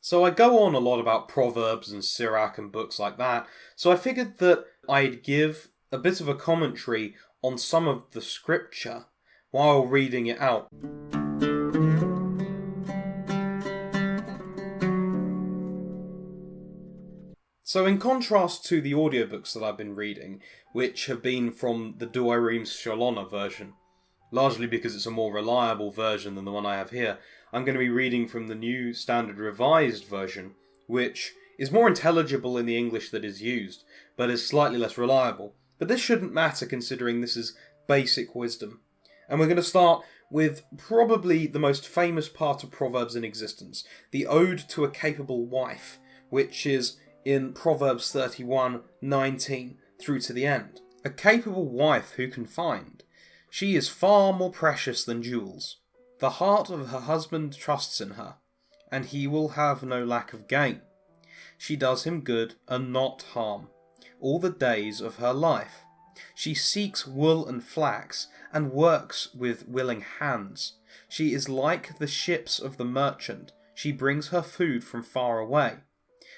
So I go on a lot about Proverbs and Sirach and books like that, so I figured that I'd give a bit of a commentary on some of the scripture while reading it out. So in contrast to the audiobooks that I've been reading, which have been from the Duarim Shalona version, largely because it's a more reliable version than the one I have here, I'm going to be reading from the New Standard Revised version, which is more intelligible in the English that is used, but is slightly less reliable. But this shouldn't matter considering this is basic wisdom. And we're going to start with probably the most famous part of Proverbs in existence, the Ode to a Capable Wife, which is in Proverbs 31:19 through to the end. A capable wife who can find? She is far more precious than jewels. The heart of her husband trusts in her, and he will have no lack of gain. She does him good and not harm, all the days of her life. She seeks wool and flax, and works with willing hands. She is like the ships of the merchant. She brings her food from far away.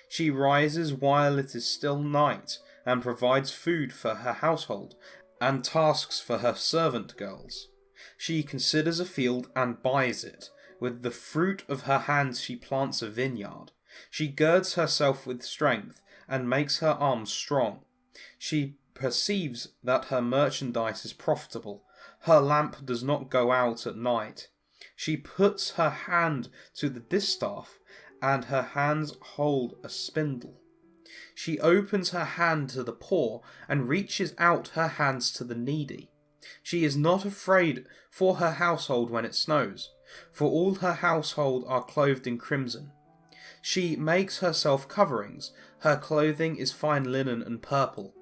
She rises while it is still night, and provides food for her household, and tasks for her servant girls. She considers a field and buys it. With the fruit of her hands she plants a vineyard. She girds herself with strength, and makes her arms strong. She perceives that her merchandise is profitable. Her lamp does not go out at night. She puts her hand to the distaff, and her hands hold a spindle. She opens her hand to the poor, and reaches out her hands to the needy. She is not afraid for her household when it snows, for all her household are clothed in crimson. She makes herself coverings, her clothing is fine linen and purple.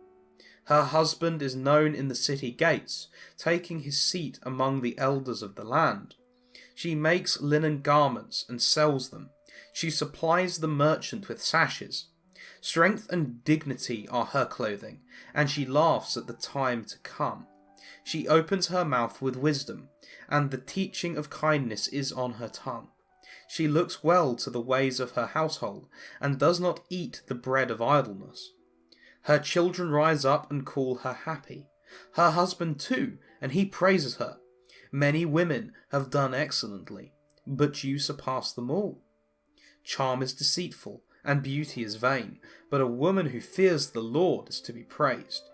Her husband is known in the city gates, taking his seat among the elders of the land. She makes linen garments and sells them. She supplies the merchant with sashes. Strength and dignity are her clothing, and she laughs at the time to come. She opens her mouth with wisdom, and the teaching of kindness is on her tongue. She looks well to the ways of her household, and does not eat the bread of idleness. Her children rise up and call her happy. Her husband too, and he praises her. Many women have done excellently, but you surpass them all. Charm is deceitful, and beauty is vain, but a woman who fears the Lord is to be praised.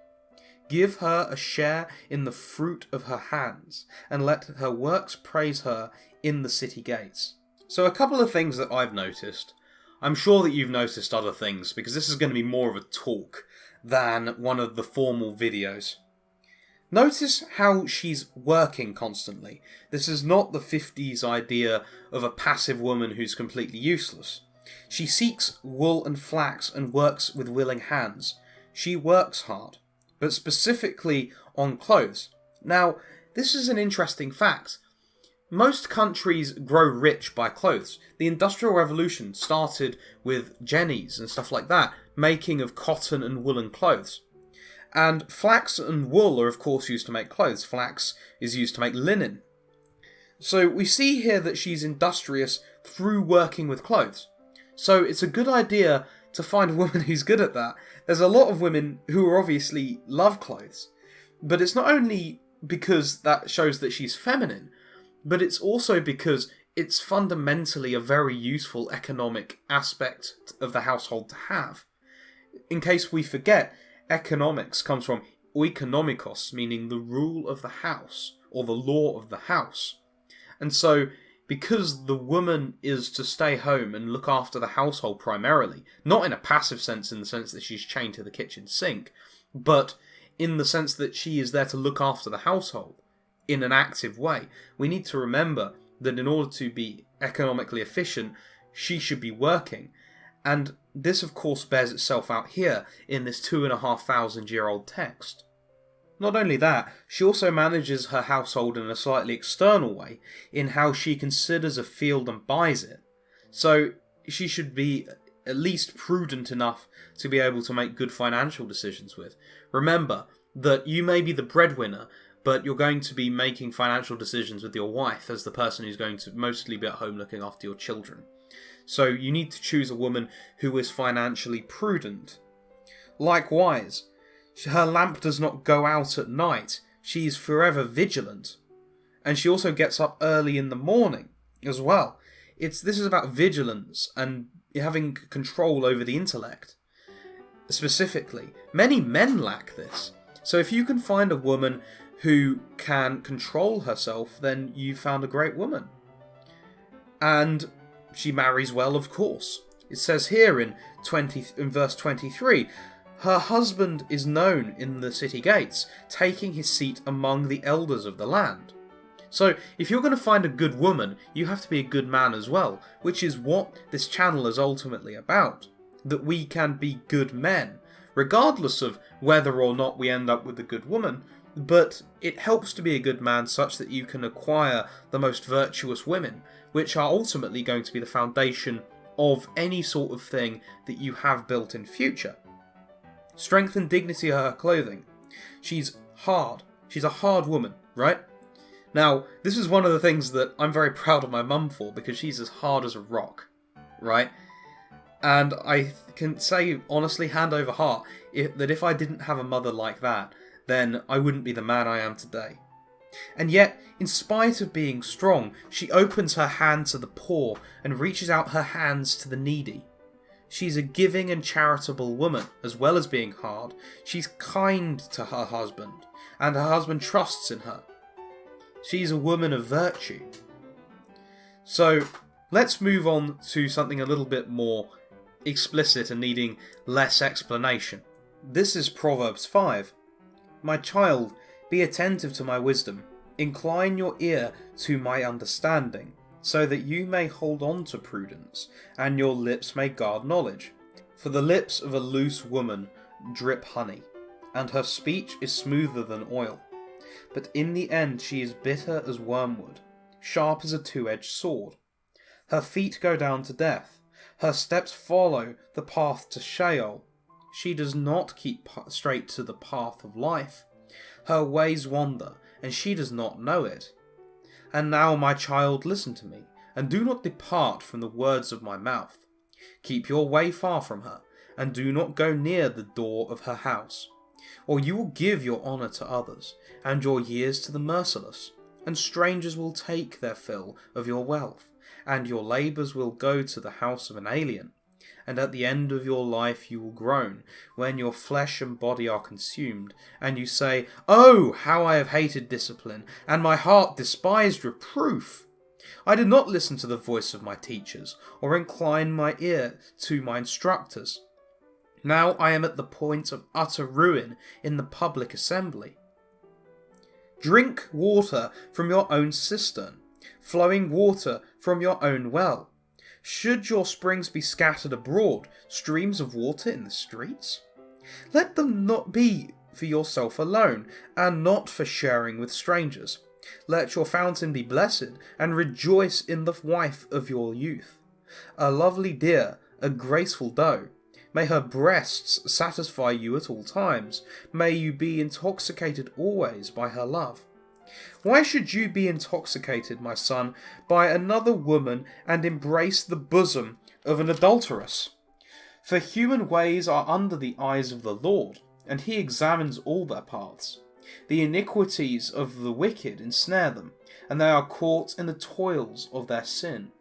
Give her a share in the fruit of her hands, and let her works praise her in the city gates. So a couple of things that I've noticed. I'm sure that you've noticed other things, because this is going to be more of a talk than one of the formal videos. Notice how she's working constantly. This is not the 50s idea of a passive woman who's completely useless. She seeks wool and flax and works with willing hands. She works hard, but specifically on clothes. Now, this is an interesting fact. Most countries grow rich by clothes. The Industrial Revolution started with jennies and stuff like that, making of cotton and woolen clothes. And flax and wool are of course used to make clothes. Flax is used to make linen. So we see here that she's industrious through working with clothes. So it's a good idea to find a woman who's good at that. There's a lot of women who obviously love clothes. But it's not only because that shows that she's feminine, but it's also because it's fundamentally a very useful economic aspect of the household to have. In case we forget, economics comes from oikonomikos, meaning the rule of the house, or the law of the house. And so, because the woman is to stay home and look after the household primarily, not in a passive sense in the sense that she's chained to the kitchen sink, but in the sense that she is there to look after the household in an active way, we need to remember that in order to be economically efficient, she should be working. And this, of course, bears itself out here in this 2,500-year-old text. Not only that, she also manages her household in a slightly external way, in how she considers a field and buys it. So she should be at least prudent enough to be able to make good financial decisions with. Remember that you may be the breadwinner, but you're going to be making financial decisions with your wife as the person who's going to mostly be at home looking after your children. So you need to choose a woman who is financially prudent. Likewise, her lamp does not go out at night. She is forever vigilant. And she also gets up early in the morning as well. This is about vigilance and having control over the intellect. Specifically, many men lack this. So if you can find a woman who can control herself, then you've found a great woman. And she marries well, of course. It says here in verse 23, her husband is known in the city gates, taking his seat among the elders of the land. So, if you're going to find a good woman, you have to be a good man as well, which is what this channel is ultimately about. That we can be good men, regardless of whether or not we end up with a good woman, but it helps to be a good man such that you can acquire the most virtuous women, which are ultimately going to be the foundation of any sort of thing that you have built in future. Strength and dignity are her clothing. She's hard. She's a hard woman, right? Now, this is one of the things that I'm very proud of my mum for, because she's as hard as a rock, right? And I can say, honestly, hand over heart, that if I didn't have a mother like that, then I wouldn't be the man I am today. And yet, in spite of being strong, she opens her hand to the poor and reaches out her hands to the needy. She's a giving and charitable woman, as well as being hard. She's kind to her husband, and her husband trusts in her. She's a woman of virtue. So, let's move on to something a little bit more explicit and needing less explanation. This is Proverbs 5. My child, be attentive to my wisdom. Incline your ear to my understanding, so that you may hold on to prudence, and your lips may guard knowledge. For the lips of a loose woman drip honey, and her speech is smoother than oil. But in the end she is bitter as wormwood, sharp as a two-edged sword. Her feet go down to death, her steps follow the path to Sheol. She does not keep straight to the path of life. Her ways wander, and she does not know it. And now, my child, listen to me, and do not depart from the words of my mouth. Keep your way far from her, and do not go near the door of her house. Or you will give your honour to others, and your years to the merciless, and strangers will take their fill of your wealth, and your labours will go to the house of an alien. And at the end of your life you will groan, when your flesh and body are consumed, and you say, Oh, how I have hated discipline, and my heart despised reproof! I did not listen to the voice of my teachers, or incline my ear to my instructors. Now I am at the point of utter ruin in the public assembly. Drink water from your own cistern, flowing water from your own well. Should your springs be scattered abroad, streams of water in the streets? Let them not be for yourself alone, and not for sharing with strangers. Let your fountain be blessed, and rejoice in the wife of your youth. A lovely deer, a graceful doe. May her breasts satisfy you at all times. May you be intoxicated always by her love. Why should you be intoxicated, my son, by another woman and embrace the bosom of an adulteress? For human ways are under the eyes of the Lord, and he examines all their paths. The iniquities of the wicked ensnare them, and they are caught in the toils of their sin.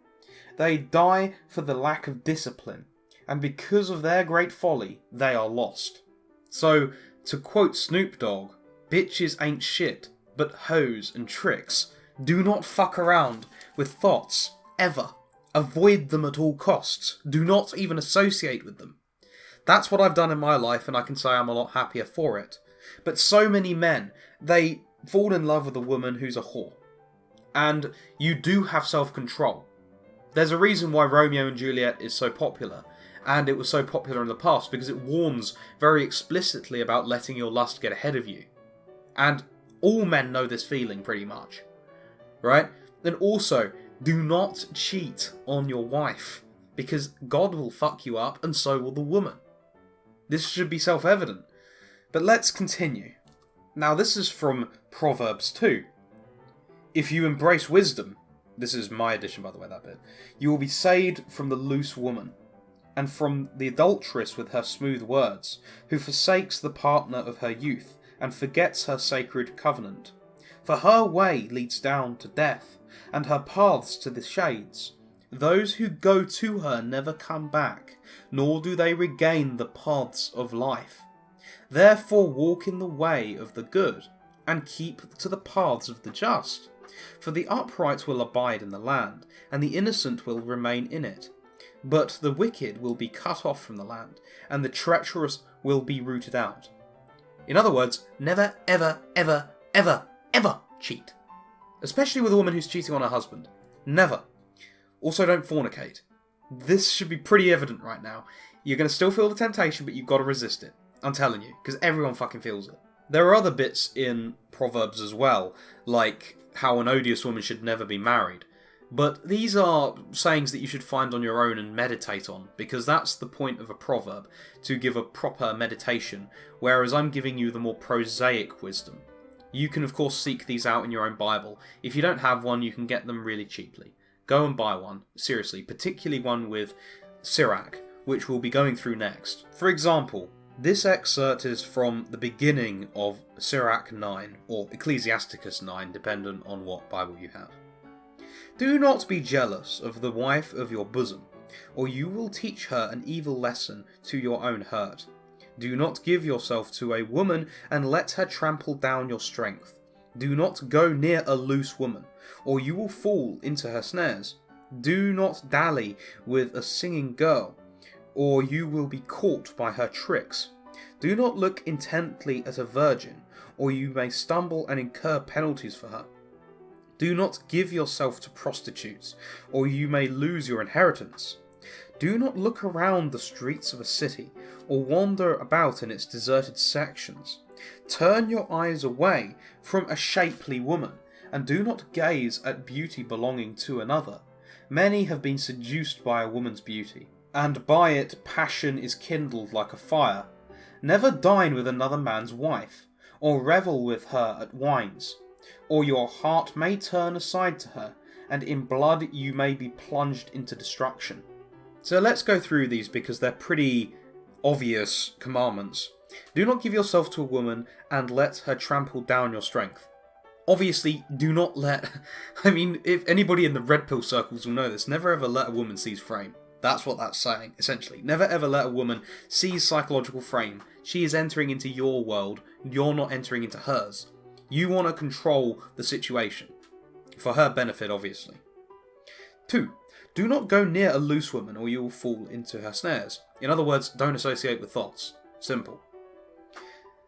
They die for the lack of discipline, and because of their great folly, they are lost. So, to quote Snoop Dogg, bitches ain't shit, but hoes and tricks. Do not fuck around with thoughts, ever. Avoid them at all costs. Do not even associate with them. That's what I've done in my life, and I can say I'm a lot happier for it. But so many men, they fall in love with a woman who's a whore. And you do have self-control. There's a reason why Romeo and Juliet is so popular, and it was so popular in the past, because it warns very explicitly about letting your lust get ahead of you. And all men know this feeling, pretty much. Right? And also, do not cheat on your wife, because God will fuck you up, and so will the woman. This should be self-evident. But let's continue. Now this is from Proverbs 2. If you embrace wisdom, This is my edition, by the way, that bit. You will be saved from the loose woman, and from the adulteress with her smooth words, who forsakes the partner of her youth, and forgets her sacred covenant. For her way leads down to death, and her paths to the shades. Those who go to her never come back, nor do they regain the paths of life. Therefore walk in the way of the good, and keep to the paths of the just. For the upright will abide in the land, and the innocent will remain in it. But the wicked will be cut off from the land, and the treacherous will be rooted out. In other words, never, ever, ever, ever, ever cheat. Especially with a woman who's cheating on her husband. Never. Also, don't fornicate. This should be pretty evident right now. You're going to still feel the temptation, but you've got to resist it. I'm telling you, because everyone fucking feels it. There are other bits in Proverbs as well, like how an odious woman should never be married. But these are sayings that you should find on your own and meditate on, because that's the point of a proverb, to give a proper meditation, whereas I'm giving you the more prosaic wisdom. You can of course seek these out in your own Bible. If you don't have one, you can get them really cheaply. Go and buy one, seriously, particularly one with Sirach, which we'll be going through next. For example, this excerpt is from the beginning of Sirach 9, or Ecclesiasticus 9, dependent on what Bible you have. Do not be jealous of the wife of your bosom, or you will teach her an evil lesson to your own hurt. Do not give yourself to a woman and let her trample down your strength. Do not go near a loose woman, or you will fall into her snares. Do not dally with a singing girl, or you will be caught by her tricks. Do not look intently at a virgin, or you may stumble and incur penalties for her. Do not give yourself to prostitutes, or you may lose your inheritance. Do not look around the streets of a city, or wander about in its deserted sections. Turn your eyes away from a shapely woman, and do not gaze at beauty belonging to another. Many have been seduced by a woman's beauty, and by it passion is kindled like a fire. Never dine with another man's wife, or revel with her at wines, or your heart may turn aside to her, and in blood you may be plunged into destruction. So let's go through these because they're pretty obvious commandments. Do not give yourself to a woman and let her trample down your strength. Obviously, do not let... I mean, if anybody in the red pill circles will know this, never ever let a woman seize frame. That's what that's saying, essentially. Never ever let a woman seize psychological frame. She is entering into your world, you're not entering into hers. You want to control the situation. For her benefit, obviously. 2. Do not go near a loose woman or you will fall into her snares. In other words, don't associate with thoughts. Simple.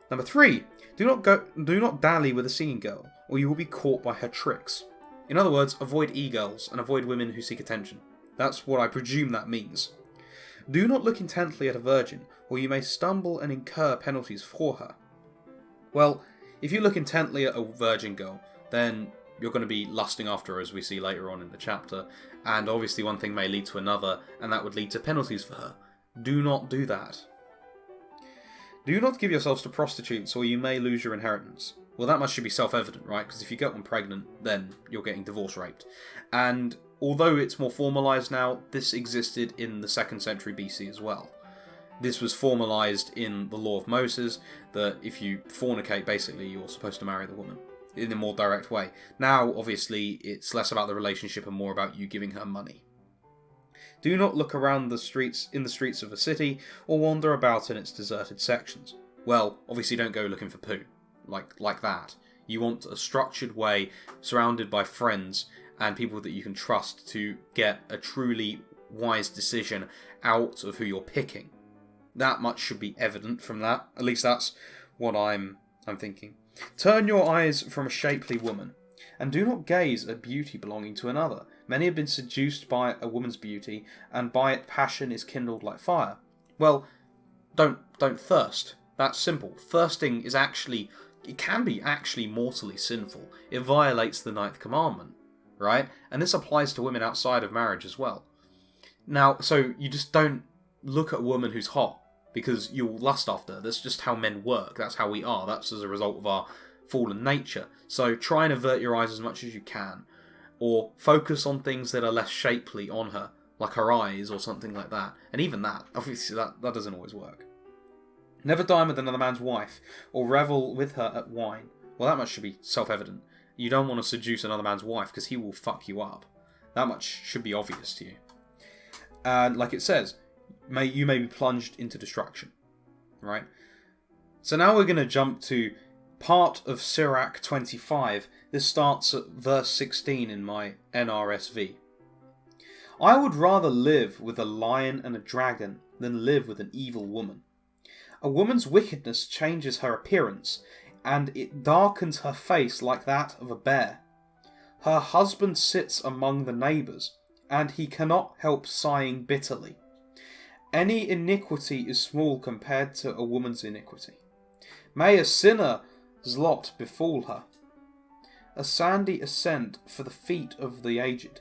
Number 3. Do not dally with a singing girl, or you will be caught by her tricks. In other words, avoid e-girls and avoid women who seek attention. That's what I presume that means. Do not look intently at a virgin, or you may stumble and incur penalties for her. Well, if you look intently at a virgin girl, then you're going to be lusting after her, as we see later on in the chapter, and obviously one thing may lead to another, and that would lead to penalties for her. Do not do that. Do not give yourselves to prostitutes, or you may lose your inheritance. Well, that much should be self-evident, right? Because if you get one pregnant, then you're getting divorce raped. And although it's more formalised now, this existed in the 2nd century BC as well. This was formalised in the law of Moses, that if you fornicate, basically, you're supposed to marry the woman in a more direct way. Now, obviously, it's less about the relationship and more about you giving her money. Do not look around the streets of a city, or wander about in its deserted sections. Well, obviously don't go looking for poo, like that. You want a structured way, surrounded by friends and people that you can trust to get a truly wise decision out of who you're picking. That much should be evident from that. At least that's what I'm thinking. Turn your eyes from a shapely woman, and do not gaze at beauty belonging to another. Many have been seduced by a woman's beauty, and by it passion is kindled like fire. Well, don't thirst. That's simple. Thirsting is it can be actually mortally sinful. It violates the 9th commandment, right? And this applies to women outside of marriage as well. Now, so you just don't look at a woman who's hot, because you'll lust after her. That's just how men work. That's how we are. That's as a result of our fallen nature. So try and avert your eyes as much as you can. or focus on things that are less shapely on her, like her eyes or something like that. And even that, obviously that doesn't always work. Never dine with another man's wife, or revel with her at wine. Well, that much should be self-evident. You don't want to seduce another man's wife, because he will fuck you up. That much should be obvious to you. And like it says, you may be plunged into destruction. Right? So now we're going to jump to part of Sirach 25. This starts at verse 16 in my NRSV. I would rather live with a lion and a dragon than live with an evil woman. A woman's wickedness changes her appearance, and it darkens her face like that of a bear. Her husband sits among the neighbours, and he cannot help sighing bitterly. Any iniquity is small compared to a woman's iniquity. May a sinner's lot befall her. A sandy ascent for the feet of the aged.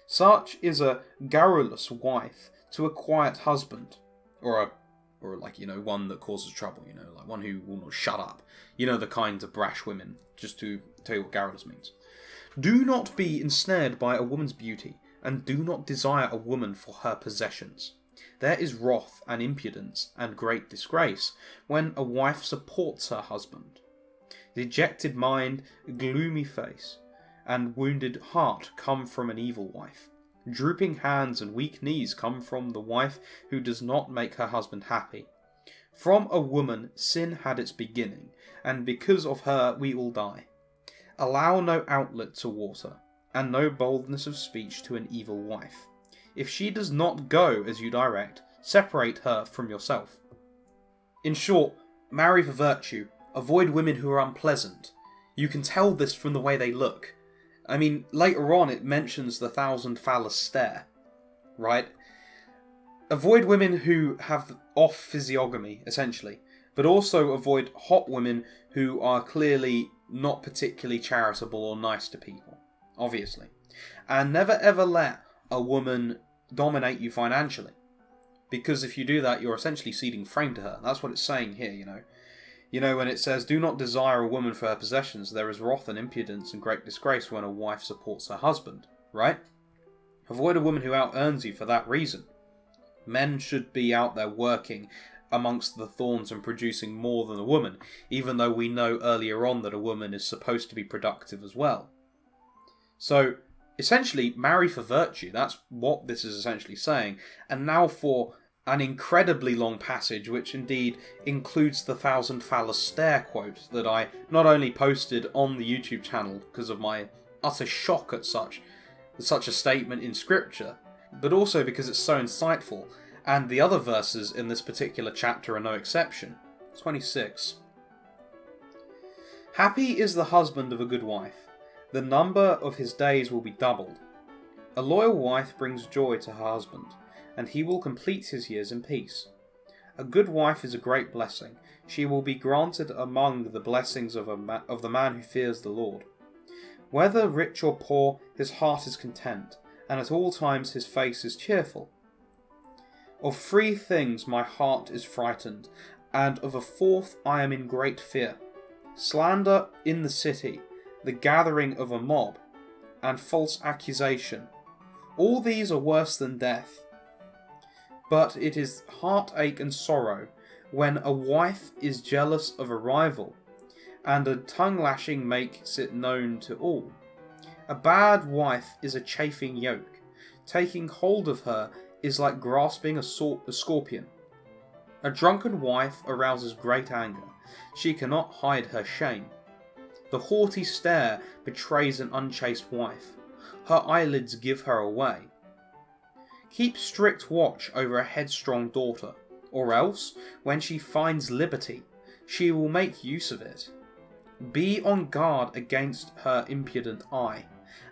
Such is a garrulous wife to a quiet husband, or one that causes trouble, like one who will not shut up. The kind of brash women, just to tell you what garrulous means. Do not be ensnared by a woman's beauty, and do not desire a woman for her possessions. There is wrath and impudence and great disgrace when a wife supports her husband. Dejected mind, gloomy face, and wounded heart come from an evil wife. Drooping hands and weak knees come from the wife who does not make her husband happy. From a woman sin had its beginning, and because of her we all die. Allow no outlet to water, and no boldness of speech to an evil wife. If she does not go as you direct, separate her from yourself. In short, marry for virtue. Avoid women who are unpleasant. You can tell this from the way they look. I mean, later on it mentions the thousand phallus stare, right? Avoid women who have off physiognomy, essentially, but also avoid hot women who are clearly not particularly charitable or nice to people, obviously. And never ever let a woman dominate you financially, because if you do that, you're essentially ceding frame to her. That's what it's saying here, when it says, do not desire a woman for her possessions, there is wrath and impudence and great disgrace when a wife supports her husband, right? Avoid a woman who out-earns you for that reason. Men should be out there working amongst the thorns and producing more than a woman, even though we know earlier on that a woman is supposed to be productive as well. So, essentially, marry for virtue. That's what this is essentially saying. And now for an incredibly long passage, which indeed includes the thousand phallus stare quote that I not only posted on the YouTube channel because of my utter shock at such a statement in scripture, but also because it's so insightful, and the other verses in this particular chapter are no exception. 26. Happy is the husband of a good wife. The number of his days will be doubled. A loyal wife brings joy to her husband, and he will complete his years in peace. A good wife is a great blessing. She will be granted among the blessings of the man who fears the Lord. Whether rich or poor, his heart is content, and at all times his face is cheerful. Of 3 things my heart is frightened, and of a 4th I am in great fear. Slander in the city, the gathering of a mob, and false accusation. All these are worse than death. But it is heartache and sorrow when a wife is jealous of a rival, and a tongue-lashing makes it known to all. A bad wife is a chafing yoke. Taking hold of her is like grasping a scorpion. A drunken wife arouses great anger. She cannot hide her shame. The haughty stare betrays an unchaste wife. Her eyelids give her away. Keep strict watch over a headstrong daughter, or else, when she finds liberty, she will make use of it. Be on guard against her impudent eye,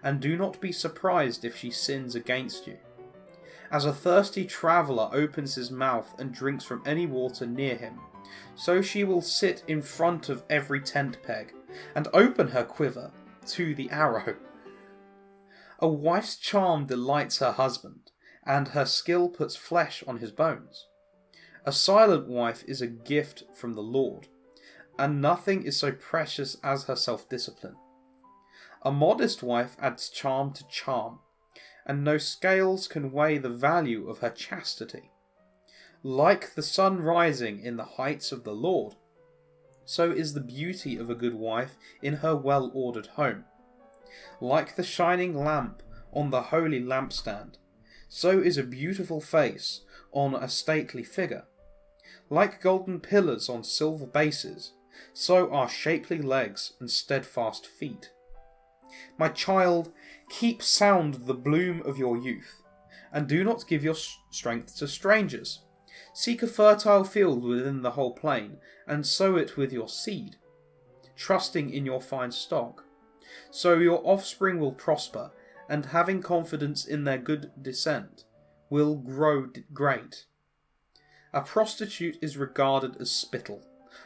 and do not be surprised if she sins against you. As a thirsty traveller opens his mouth and drinks from any water near him, so she will sit in front of every tent peg, and open her quiver to the arrow. A wife's charm delights her husband, and her skill puts flesh on his bones. A silent wife is a gift from the Lord, and nothing is so precious as her self-discipline. A modest wife adds charm to charm, and no scales can weigh the value of her chastity. Like the sun rising in the heights of the Lord, so is the beauty of a good wife in her well-ordered home. Like the shining lamp on the holy lampstand, so is a beautiful face on a stately figure. Like golden pillars on silver bases, so are shapely legs and steadfast feet. My child, keep sound the bloom of your youth, and do not give your strength to strangers. Seek a fertile field within the whole plain, and sow it with your seed, trusting in your fine stock. So your offspring will prosper, and having confidence in their good descent, will grow great. A prostitute is regarded as spittle,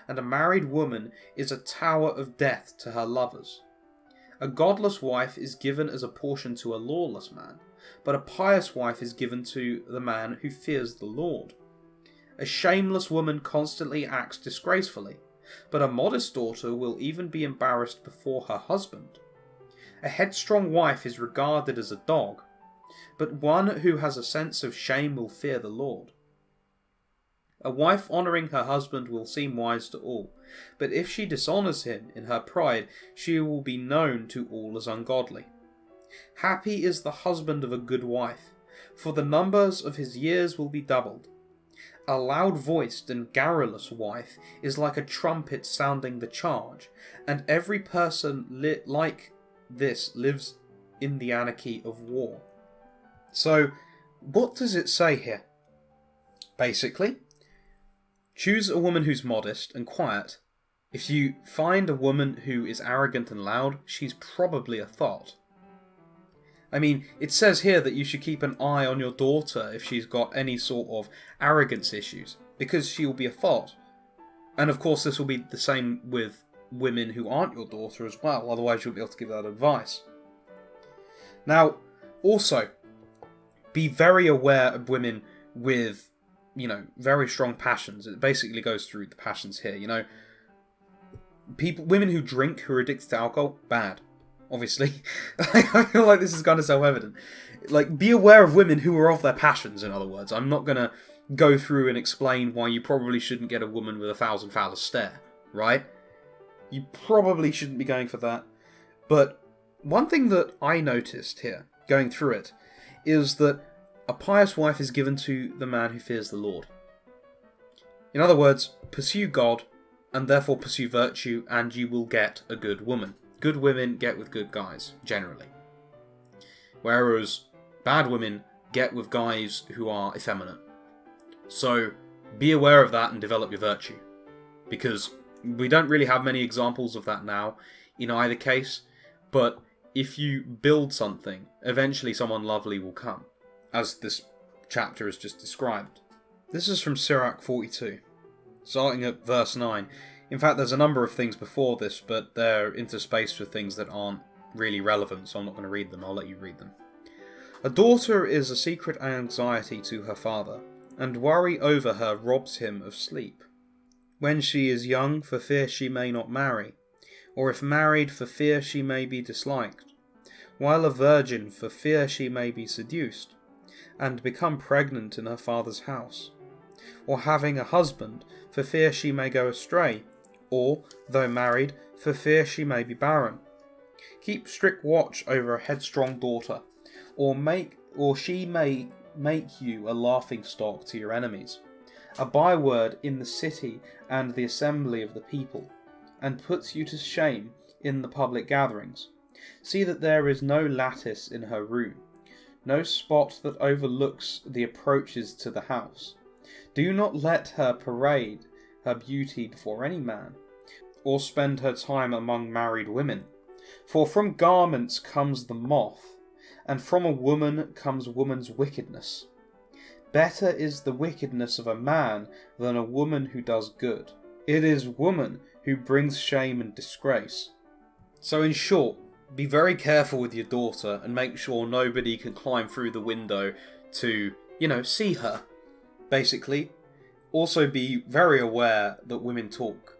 and a married woman is a tower of death to her lovers. A godless wife is given as a portion to a lawless man, but a pious wife is given to the man who fears the Lord. A shameless woman constantly acts disgracefully, but a modest daughter will even be embarrassed before her husband. A headstrong wife is regarded as a dog, but one who has a sense of shame will fear the Lord. A wife honouring her husband will seem wise to all, but if she dishonours him in her pride, she will be known to all as ungodly. Happy is the husband of a good wife, for the numbers of his years will be doubled. A loud-voiced and garrulous wife is like a trumpet sounding the charge, and every person like this lives in the anarchy of war. So, what does it say here? Basically, choose a woman who's modest and quiet. If you find a woman who is arrogant and loud, she's probably a thought. I mean, it says here that you should keep an eye on your daughter if she's got any sort of arrogance issues, because she will be a thought. And of course this will be the same with women who aren't your daughter as well, otherwise you'll be able to give that advice. Now, also, be very aware of women with, very strong passions. It basically goes through the passions here, women who drink, who are addicted to alcohol, bad. Obviously. I feel like this is kind of self-evident. Be aware of women who are of their passions, in other words. I'm not going to go through and explain why you probably shouldn't get a woman with 1,000 phallus stare, right? You probably shouldn't be going for that. But one thing that I noticed here, going through it, is that a pious wife is given to the man who fears the Lord. In other words, pursue God, and therefore pursue virtue, and you will get a good woman. Good women get with good guys, generally. Whereas bad women get with guys who are effeminate. So be aware of that and develop your virtue. Because we don't really have many examples of that now in either case. But if you build something, eventually someone lovely will come. As this chapter has just described. This is from Sirach 42. Starting at verse 9. In fact, there's a number of things before this, but they're interspaced with things that aren't really relevant, so I'm not going to read them. I'll let you read them. A daughter is a secret anxiety to her father, and worry over her robs him of sleep. When she is young, for fear she may not marry, or if married, for fear she may be disliked, while a virgin, for fear she may be seduced, and become pregnant in her father's house, or having a husband, for fear she may go astray, or, though married, for fear she may be barren. Keep strict watch over a headstrong daughter, or she may make you a laughingstock to your enemies, a byword in the city and the assembly of the people, and puts you to shame in the public gatherings. See that there is no lattice in her room, no spot that overlooks the approaches to the house. Do not let her parade her beauty before any man, or spend her time among married women. For from garments comes the moth, and from a woman comes woman's wickedness. Better is the wickedness of a man than a woman who does good. It is woman who brings shame and disgrace. So in short, be very careful with your daughter and make sure nobody can climb through the window to, see her, basically. Also be very aware that women talk.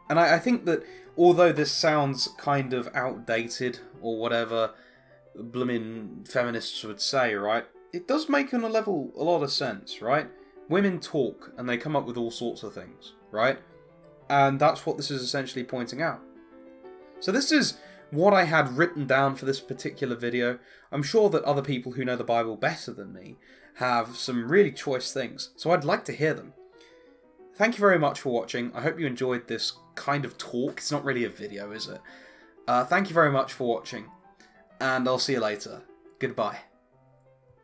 And I think that although this sounds kind of outdated, or whatever blooming feminists would say, right? It does make on a level a lot of sense, right? Women talk and they come up with all sorts of things, right? And that's what this is essentially pointing out. So this is what I had written down for this particular video. I'm sure that other people who know the Bible better than me have some really choice things, so I'd like to hear them. Thank you very much for watching. I hope you enjoyed this kind of talk. It's not really a video, is it? Thank you very much for watching, and I'll see you later. Goodbye.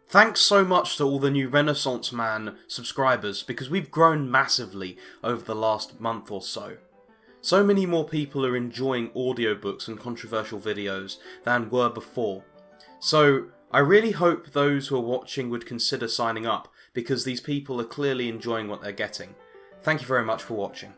Thanks so much to all the new Renaissance Man subscribers, because we've grown massively over the last month or so. So many more people are enjoying audiobooks and controversial videos than were before. So I really hope those who are watching would consider signing up, because these people are clearly enjoying what they're getting. Thank you very much for watching.